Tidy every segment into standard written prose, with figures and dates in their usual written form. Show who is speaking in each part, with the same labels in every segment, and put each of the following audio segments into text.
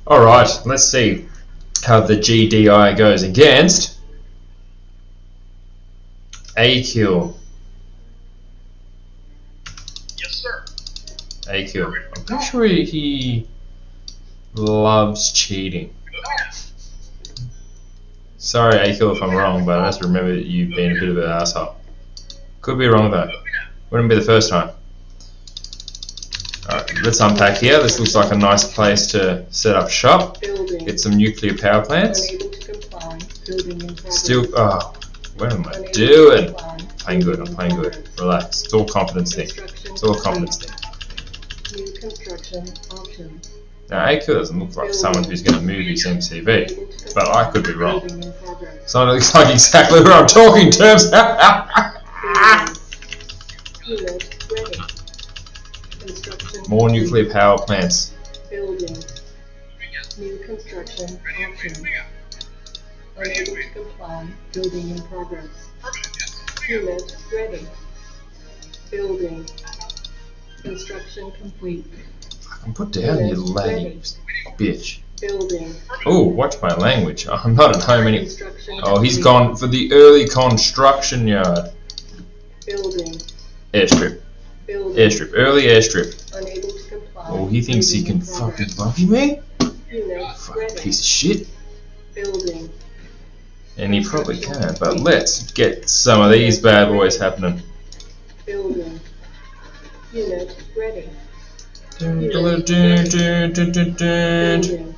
Speaker 1: Alright, let's see how the GDI goes against Akill.
Speaker 2: Yes, sir.
Speaker 1: Akill. I'm pretty sure he loves cheating. Sorry, Akill, if I'm wrong, but I just remember you being a bit of an asshole. Could be wrong though. Wouldn't be the first time. Alright, let's unpack here. This looks like a nice place to set up shop. Get some nuclear power plants. Still, oh, what am I doing? Playing good, I'm playing good. Relax. It's all confidence thing. It's all confidence thing. Now, Akill doesn't look like someone who's going to move his MCV, but I could be wrong. So it looks like exactly where I'm talking terms. More nuclear power plants.
Speaker 3: Building. New construction option. Unable to comply. Building in progress. Unit ready. Building. Construction complete.
Speaker 1: I can put down your language, bitch.
Speaker 3: Building.
Speaker 1: Oh, watch my language. I'm not at home anymore.
Speaker 3: Construction
Speaker 1: Oh, he's
Speaker 3: complete.
Speaker 1: gone for the early construction yard.
Speaker 3: Building.
Speaker 1: Airstrip.
Speaker 3: Building.
Speaker 1: Airstrip. Early airstrip.
Speaker 3: Unable to comply.
Speaker 1: Oh, he thinks he can
Speaker 3: Building in
Speaker 1: fucking
Speaker 3: progress.
Speaker 1: buggy me?
Speaker 3: Unit
Speaker 1: Fucking
Speaker 3: ready.
Speaker 1: piece of shit.
Speaker 3: Building.
Speaker 1: And he probably can, but let's get some of these bad boys happening.
Speaker 3: Building. Unit ready.
Speaker 1: Building.
Speaker 3: Building.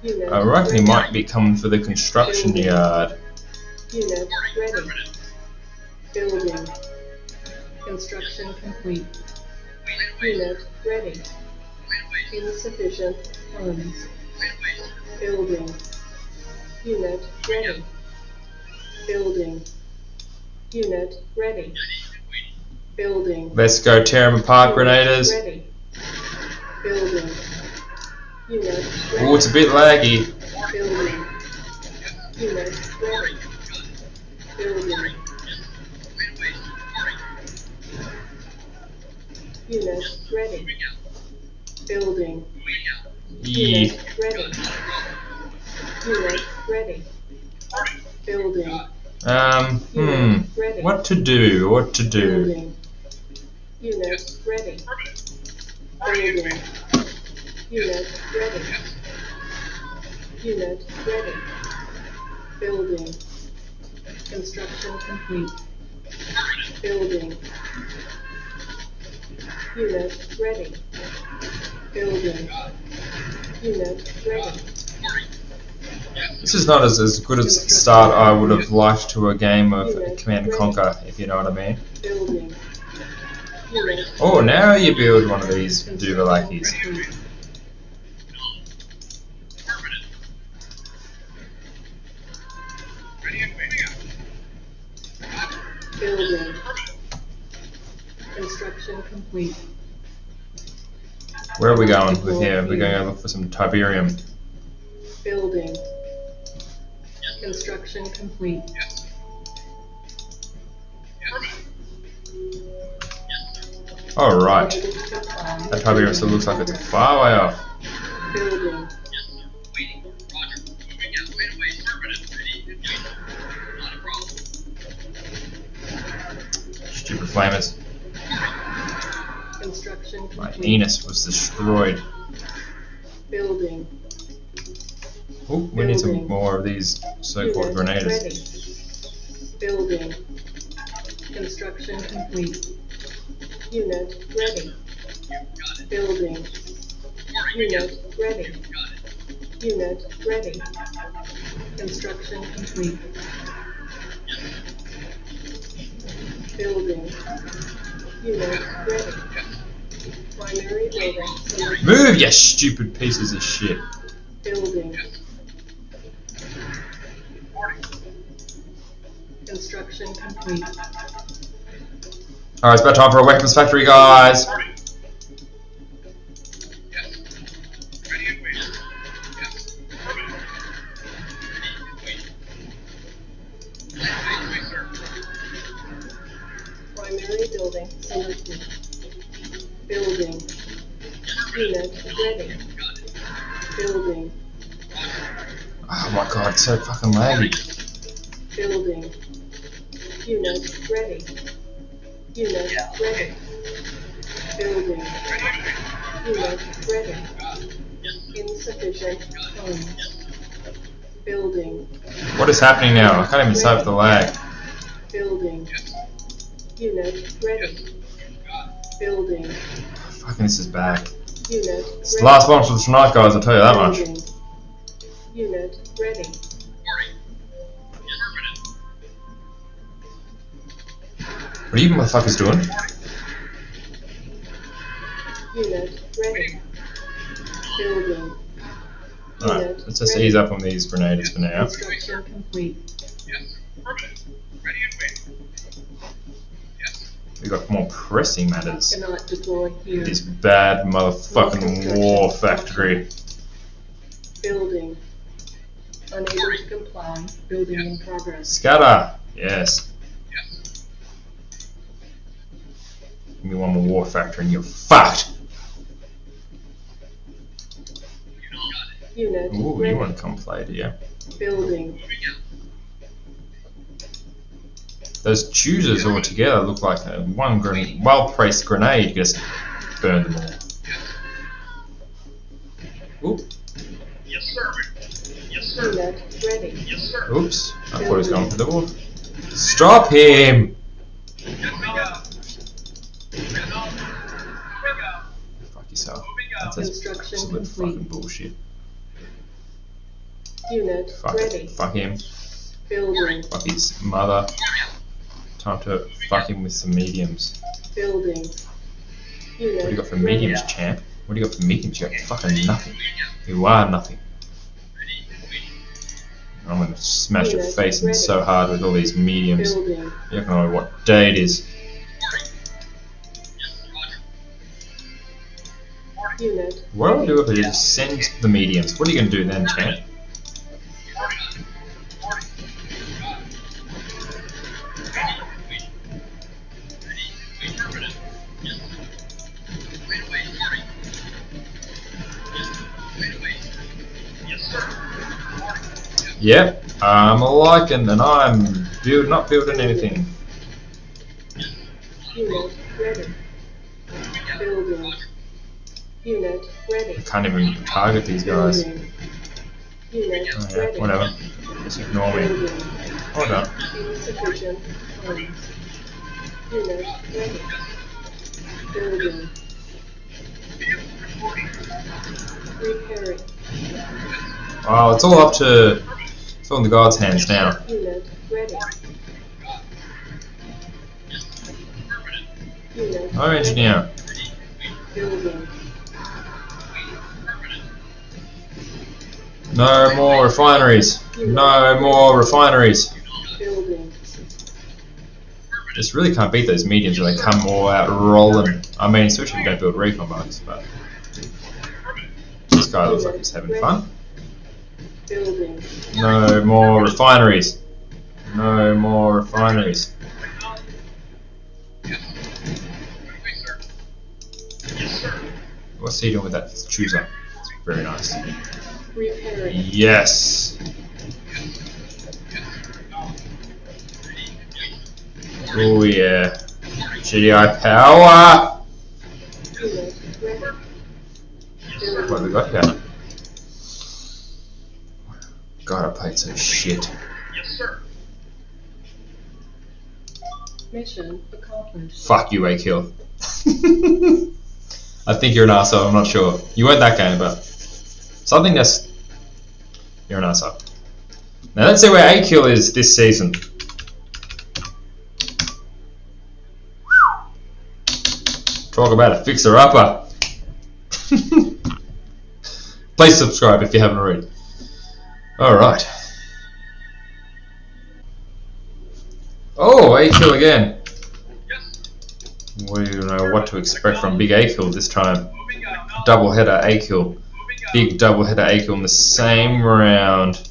Speaker 3: Unit
Speaker 1: I reckon he
Speaker 3: ready.
Speaker 1: might be coming for the construction yard.
Speaker 3: Unit ready. Building. Construction complete. Unit ready. Insufficient funds. Building. Unit ready. Building. Unit ready. Building.
Speaker 1: Let's go tear him apart, grenaders.
Speaker 3: Ready. Building. Unit ready.
Speaker 1: Oh, it's a bit laggy.
Speaker 3: Building. Unit ready. Building. Unit ready. Building.
Speaker 1: Yee.
Speaker 3: Unit ready. Unit ready. Building.
Speaker 1: What to do? What to do?
Speaker 3: Building. Unit ready. Building. Unit ready. Unit ready. Building. Construction complete. Building. Unit ready. Building. Unit ready.
Speaker 1: This is not as good a start I would have liked to a game of Command and Conquer, if you know what I mean.
Speaker 3: Building. Unit.
Speaker 1: Oh, now you build one of these Duvalakis.
Speaker 3: Building. Construction complete.
Speaker 1: Where are we going with here? We're going to look for some Tiberium.
Speaker 3: Building. Construction complete.
Speaker 1: Alright.
Speaker 3: Unable to comply.
Speaker 1: That Tiberium still looks like it's a far way off.
Speaker 3: Building.
Speaker 1: Stupid flamers.
Speaker 3: Construction
Speaker 1: My
Speaker 3: complete.
Speaker 1: anus was destroyed.
Speaker 3: Building.
Speaker 1: Oh, we need some more of these so-called
Speaker 3: Unit
Speaker 1: grenaders.
Speaker 3: ready. Building. Construction complete. Unit ready. Building. Unit ready. Unit ready. Construction complete. Building. Unit ready. Primary building. Selected.
Speaker 1: Move, you stupid pieces of shit.
Speaker 3: Building. Construction complete.
Speaker 1: Alright, it's about time for a weapons factory, guys.
Speaker 3: Primary building selected. Building. Unit ready. Building.
Speaker 1: Oh my god, it's so fucking laggy.
Speaker 3: Building. Unit ready. Unit ready. Building. Unit ready. Insufficient funds. Building.
Speaker 1: What is happening now? I can't even save the lag.
Speaker 3: Building. Unit ready. Building.
Speaker 1: Fucking this is bad.
Speaker 3: Unit
Speaker 1: It's the last one for tonight, guys, I'll tell you that much.
Speaker 3: Building. Unit ready.
Speaker 1: What are you motherfuckers doing?
Speaker 3: Unit ready. Building.
Speaker 1: Alright, let's just ease up on these grenades for now.
Speaker 3: Construction complete.
Speaker 1: We've got more pressing matters.
Speaker 3: Cannot deploy here.
Speaker 1: This bad motherfucking war factory.
Speaker 3: Building. Unable to comply. Building in progress.
Speaker 1: Scatter! Yes. Give me one more war factory and you're fucked!
Speaker 3: Unit
Speaker 1: Ooh,
Speaker 3: ready.
Speaker 1: you want to come play, do you?
Speaker 3: Building.
Speaker 1: Those choosers all together look like a one well-placed grenade, just burn them all. Oop.
Speaker 3: Unit ready.
Speaker 1: Oops. I thought he was going for the wall. Stop him! Fuck yourself. That's
Speaker 3: Construction
Speaker 1: absolute
Speaker 3: complete.
Speaker 1: fucking bullshit.
Speaker 3: Unit
Speaker 1: Fuck
Speaker 3: ready.
Speaker 1: it. Fuck him.
Speaker 3: Building.
Speaker 1: Fuck his mother. Time to fuck him with some mediums.
Speaker 3: Building. Unit
Speaker 1: What do you got for
Speaker 3: ready.
Speaker 1: mediums, champ? What do you got for mediums? You got fucking nothing. You are nothing. I'm gonna smash your face in so hard with all these mediums.
Speaker 3: Building.
Speaker 1: You don't know what day it is.
Speaker 3: Unit.
Speaker 1: What do I do if I just send the mediums? What are you gonna do then, champ? Yep, I'm liking and I'm not building anything.
Speaker 3: Unit ready. Building. Unit ready.
Speaker 1: I can't even target these guys.
Speaker 3: Building. Unit
Speaker 1: Oh yeah,
Speaker 3: ready.
Speaker 1: whatever. Just ignore me.
Speaker 3: Building.
Speaker 1: Hold up.
Speaker 3: Insufficient funds. Unit ready. Building. Repairing.
Speaker 1: Oh, it's all up to... It's all in the God's hands now.
Speaker 3: Unit ready. Unit
Speaker 1: No engineer.
Speaker 3: building.
Speaker 1: No more refineries. No more refineries.
Speaker 3: Building.
Speaker 1: Just really can't beat those mediums when they come all out rolling. I mean, especially if you don't build recon bugs, but... This guy looks like he's having fun.
Speaker 3: Building.
Speaker 1: No more refineries. No more refineries. What's he doing with that chooser? It's very nice.
Speaker 3: Repairing.
Speaker 1: Yes. Oh yeah. GDI power.
Speaker 3: Unit ready.
Speaker 1: What have we got here? God, I played so shit.
Speaker 3: Mission accomplished.
Speaker 1: Fuck you, Akill. I think you're an arsehole, I'm not sure. You weren't that game, but something that's... You're an arsehole. Now let's see where Akill is this season. Talk about a fixer-upper. Please subscribe if you haven't already. Alright. Oh, Akill again. We don't know what to expect from Big Akill this time. Double header Akill. Big double header Akill in the same round.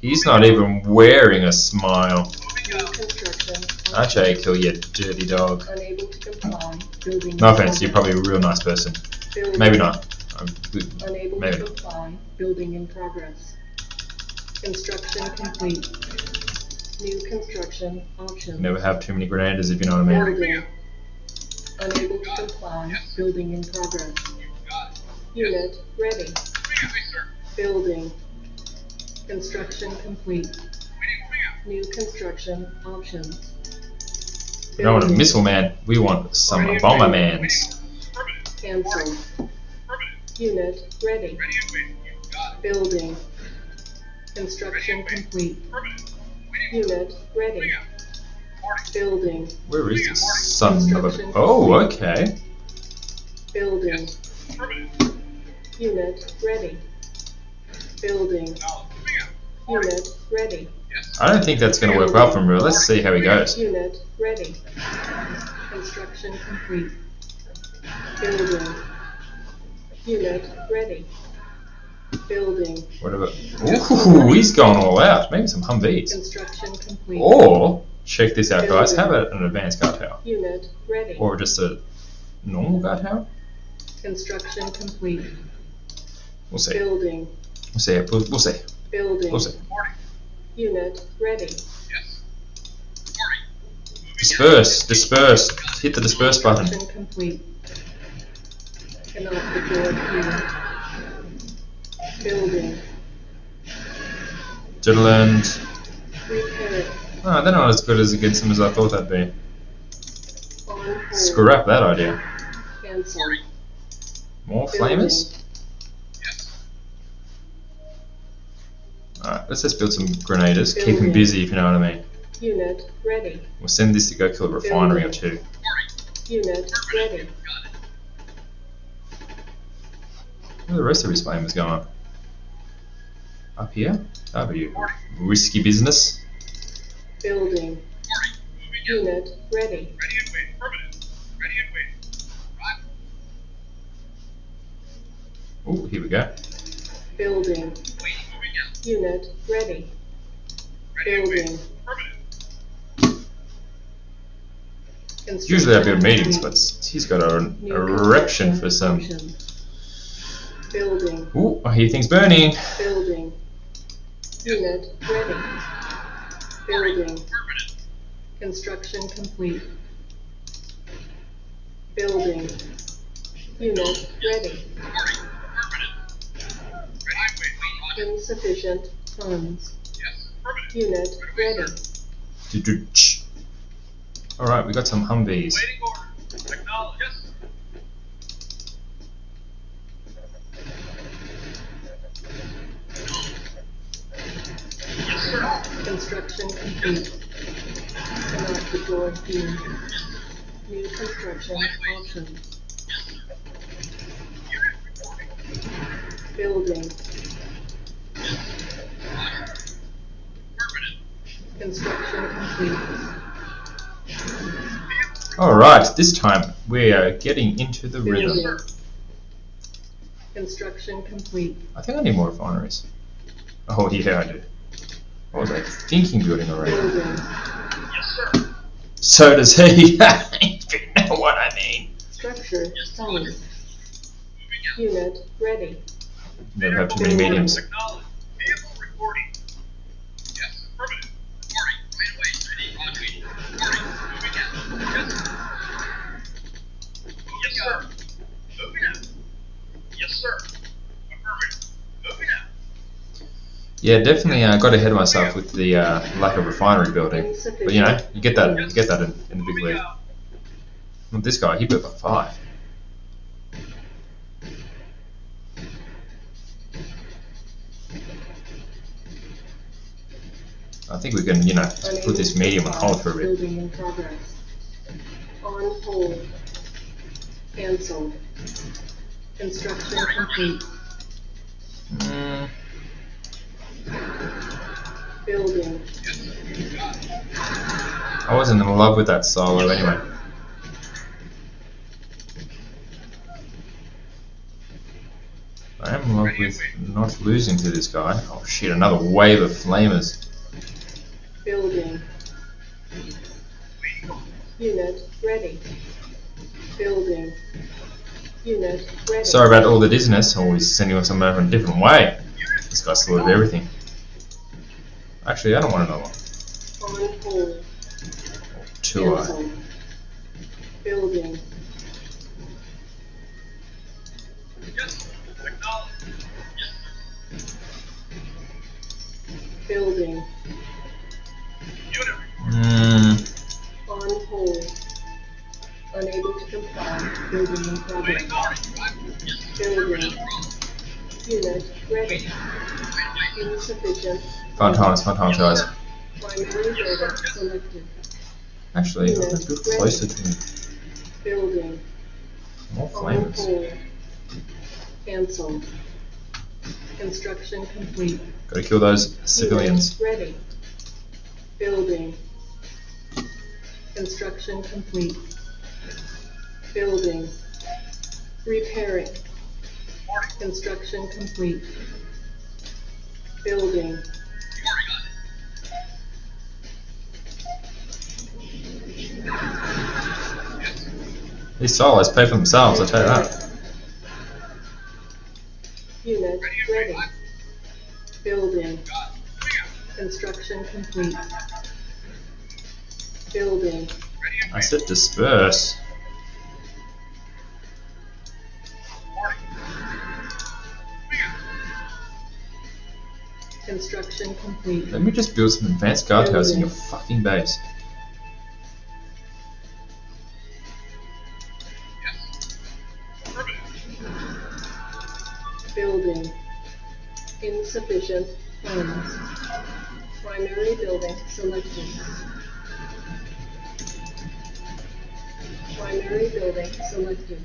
Speaker 1: He's not even wearing a smile. Aren't you, Akill, you dirty dog?
Speaker 3: Unable to comply. Building.
Speaker 1: No offense, you're probably a real nice person.
Speaker 3: Building.
Speaker 1: Maybe not.
Speaker 3: Unable
Speaker 1: Maybe.
Speaker 3: to apply. Building in progress. Construction complete. New construction options.
Speaker 1: Never have too many grenades, if you know what I mean.
Speaker 3: Building. Unable to comply. Building in progress. Unit ready. Building. Construction complete. New construction options.
Speaker 1: We don't want a
Speaker 3: Building.
Speaker 1: missile man, we want some bombermans.
Speaker 3: Cancel. Unit ready. Building. Construction complete. Unit ready. Building.
Speaker 1: Where is this son of a... Oh, okay.
Speaker 3: Building. Unit ready. Building. Unit ready.
Speaker 1: I don't think that's going to work well for him, really. Let's see how he goes.
Speaker 3: Unit ready. Construction complete. Building. Unit ready. Building.
Speaker 1: Whatever. Ooh, he's going all out. Maybe some Humvees.
Speaker 3: Construction complete.
Speaker 1: Or, check this out, guys. How about an advanced guard tower?
Speaker 3: Unit ready.
Speaker 1: Or just a normal guard tower?
Speaker 3: Construction complete.
Speaker 1: We'll see.
Speaker 3: Building.
Speaker 1: We'll see. We'll see.
Speaker 3: Building.
Speaker 1: We'll see.
Speaker 3: Unit ready.
Speaker 1: Disperse. Disperse. Hit the disperse button.
Speaker 3: Construction complete. Cannot deploy unit. Building.
Speaker 1: Diddland.
Speaker 3: Repair.
Speaker 1: Oh, they're not as good as against them as I thought they'd be.
Speaker 3: On hold.
Speaker 1: Scrap that idea.
Speaker 3: Cancel.
Speaker 1: More
Speaker 3: Building.
Speaker 1: flamers? Alright, let's just build some grenaders. Keep them
Speaker 3: Building.
Speaker 1: busy, if you know what I mean.
Speaker 3: Unit ready.
Speaker 1: We'll send this to go kill a refinery or two.
Speaker 3: Unit ready.
Speaker 1: Where are the rest of his flamers going? Up here? W. Risky business.
Speaker 3: Building. Unit ready.
Speaker 1: Oh, here we go.
Speaker 3: Building. Unit ready. Building.
Speaker 1: Usually I build mediums, but he's got an
Speaker 3: New
Speaker 1: erection for some.
Speaker 3: options. Building.
Speaker 1: Ooh, I hear things burning.
Speaker 3: Building. Unit ready. Building. Construction complete. Building. Unit ready. Insufficient funds. Unit ready.
Speaker 1: Alright, we got some Humvees.
Speaker 3: Construction complete. Cannot deploy unit. New construction options. Building. Construction complete.
Speaker 1: Alright, this time we are getting into the
Speaker 3: Building.
Speaker 1: rhythm.
Speaker 3: Construction complete.
Speaker 1: I think I need more refineries. Oh yeah, I do. What was I thinking building already?
Speaker 3: Building.
Speaker 1: So does he. If you know what I mean.
Speaker 3: Structure solid. Unit ready.
Speaker 1: Never have too many mediums. Yeah, definitely got ahead of myself with the lack of refinery building. But you know, you get that in the big league. Not this guy, he built a 5. I think we can, you know, put this medium on hold for a bit.
Speaker 3: Building in progress. On hold. Cancelled. Construction complete. Building.
Speaker 1: I wasn't in love with that solo anyway. I am in love with not losing to this guy. Oh shit, another wave of flamers.
Speaker 3: Building. Unit ready. Building. Unit ready.
Speaker 1: Sorry about all the dizziness. Always sending us somewhere in a different way. This guy's slaughtered everything. Actually, I don't want another one.
Speaker 3: On hold.
Speaker 1: Two
Speaker 3: Cancel. Building. Building. On hold. Unable to comply. Building in progress. Building. Unit ready. Insufficient.
Speaker 1: Fun times, guys.
Speaker 3: Primary building selected.
Speaker 1: Actually, I'm going to go closer to me.
Speaker 3: Building.
Speaker 1: More
Speaker 3: On
Speaker 1: flames.
Speaker 3: hold. Cancelled. Construction complete.
Speaker 1: Gotta kill those civilians.
Speaker 3: Unit ready. Building. Construction complete. Building. Repairing. Construction complete. Building.
Speaker 1: These solos pay for themselves, I'll tell you that.
Speaker 3: Unit ready. Building. Construction complete. Building.
Speaker 1: I said disperse.
Speaker 3: Construction complete.
Speaker 1: Let me just build some advanced guard towers in your fucking base.
Speaker 3: Building. Insufficient funds. Primary building selected. Primary building selected.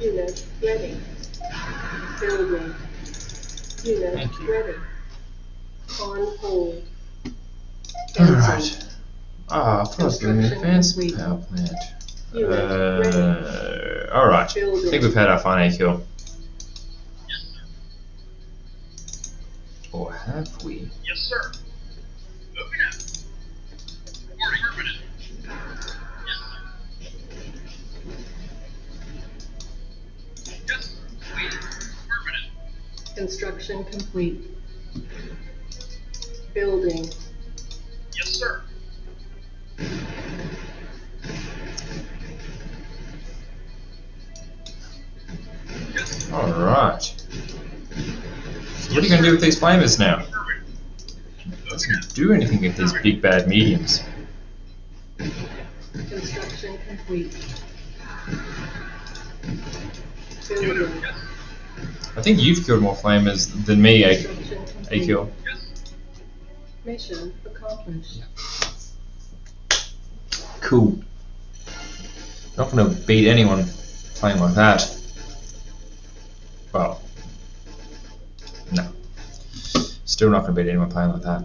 Speaker 3: Unit ready. Building. Unit
Speaker 1: Thank you.
Speaker 3: ready. On hold. Cancelled.
Speaker 1: Alright. Ah, I thought I was doing an advanced power plant. Alright. I think we've had our fine kill. Or have we?
Speaker 2: Yes, sir. Moving out. Reporting permanent. Yes, sir. Waiting. Permanent.
Speaker 3: Construction complete. Building.
Speaker 2: Yes, sir.
Speaker 1: Alright. So what are you going to do with these flamers now? Doesn't do anything with these big bad mediums.
Speaker 3: Construction complete. Building.
Speaker 1: I think you've killed more flamers than me,
Speaker 3: Construction complete.
Speaker 1: Akill.
Speaker 3: Mission accomplished.
Speaker 1: Cool. Not going to beat anyone playing like that. Well, no. Still not going to beat anyone playing like that.